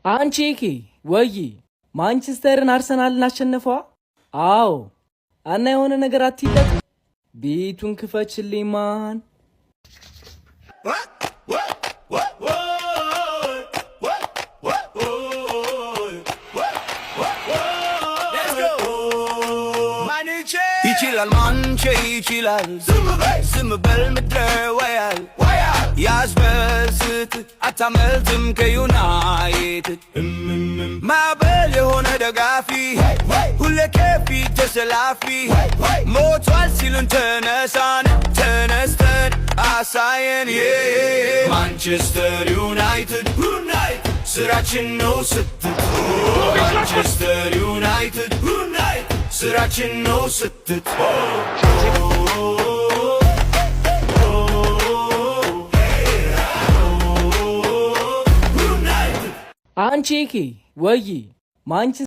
አንቺኪ ወይ ማንቸስተርን አርሰናልን አሸነፈዋ? አዎ እና የሆነ ነገር አትይለት። ቤቱን ክፈችልኝ ማን ይችላል ማንቼ ይችላል ዝም በል ምድረ ወያል ያስበስት አታመልጥም ከዩናይትድ ማዕበል የሆነ ደጋፊ ሁሌ ከፊት ተሰላፊ ሞቷል ሲሉን ተነሳን ተነስተን አሳየን ማንቸስተር ዩናይትድ ስራችን ነው ስትል ማንቸስተር ዩናይትድ ስራችን ነው ስትል አንቺኪ ወይ ማንቸስተር